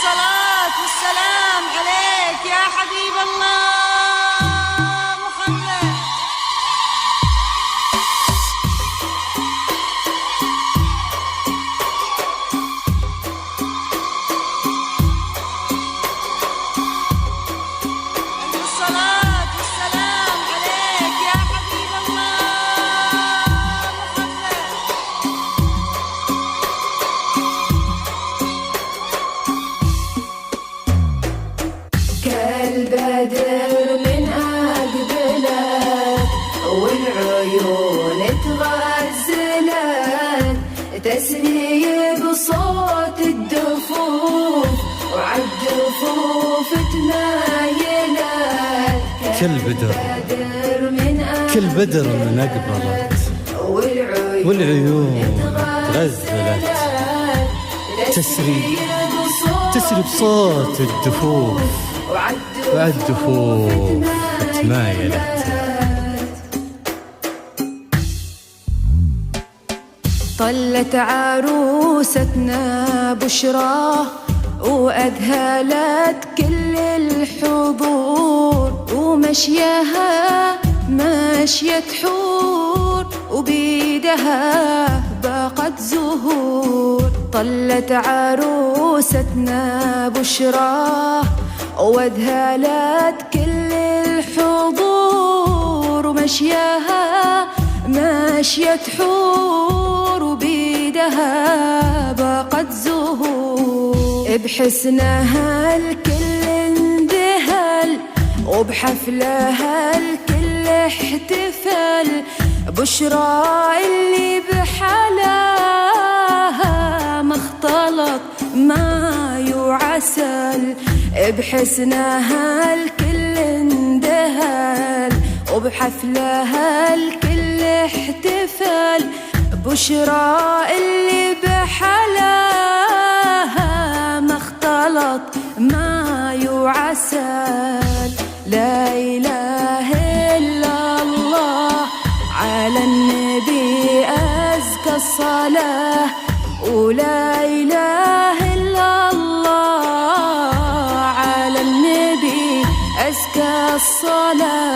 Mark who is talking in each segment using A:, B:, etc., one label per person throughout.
A: الصلاة والسلام عليك يا حبيب الله محمد. الصلاة والسلام عليك يا حبيب الله محمد.
B: كالبدر من أقبلت والعيون تغزلت تسري بصوت الدفوف وعالدفوف تمايلت.
C: كل بدر من أقبلت والعيون تغزلت تسري بصوت الدفوف وعالدفوف تمايلت.
B: طلت عروستنا بشراه وأذهلت كل الحضور ومشيها مشية حور وبيدها باقت زهور. طلت عروستنا بشراه وأذهلت كل الحضور ومشيها مشية حور وبيدها باقت زهور. بحسنها الكل اندهل وبحفلها الكل احتفل. بشرى اللي بحلاها مختلط ماي وعسل. بحسنها الكل اندهل وبحفلها الكل احتفل. بشرى اللي بحلاها مختلط ماي وعسل. لا إله إلا الله على النبي أزكى الصلاة ولا إله إلا الله على النبي أزكى الصلاة.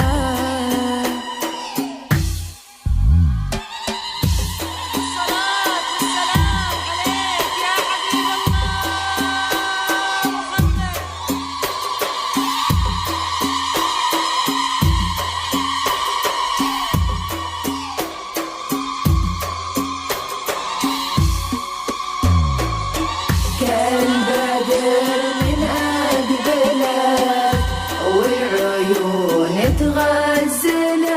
A: الصلاة والسلام عليك يا حبيب الله محمد.
B: كالبدر من أقبلت والعيون تغزلت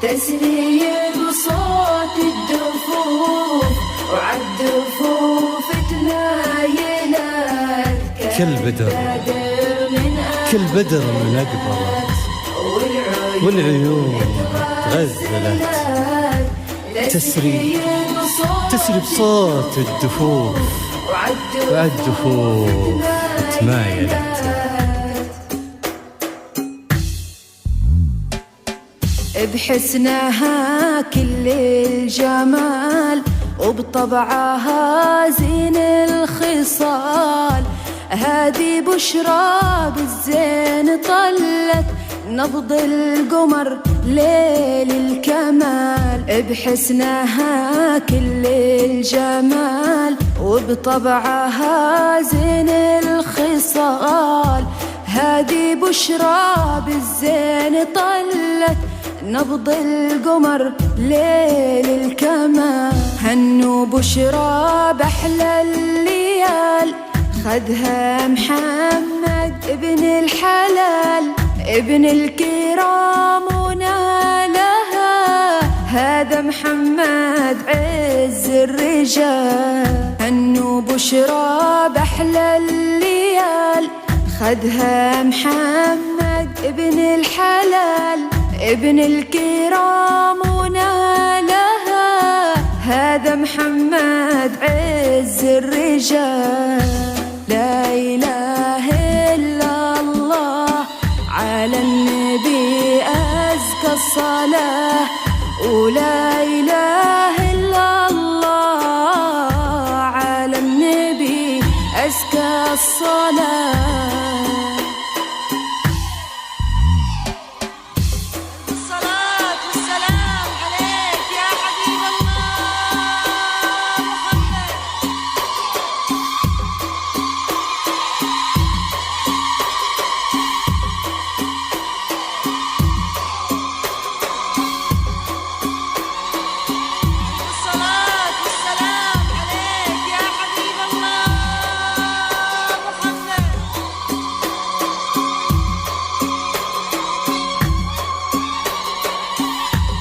B: تسري بصوت الدفوف وعالدفوف تمايلت.
C: كل بدر من أقبلت والعيون تغزلت تسري بصوت الدفوف وعالدفوف تمايلت.
B: بحسنها كل الجمال وبطبعها زين الخصال. هذه بشرى بالزين طلت نبض القمر ليل الكمال. بحسنها كل الجمال وبطبعها زين الخصال. هذه بشرى بالزين طلت نبض القمر ليل الكمال. هنوا بشرى بأحلى الليال خدها محمد ابن الحلال ابن الكرام ونالها. هذا محمد عز الرجال. هنوا بشرى بأحلى الليال خدها محمد ابن الحلال ابن الكرام ونالها. هذا محمد عز الرجال. لا إله إلا الله على النبي أزكى الصلاة ولا إله إلا الله على النبي أزكى الصلاة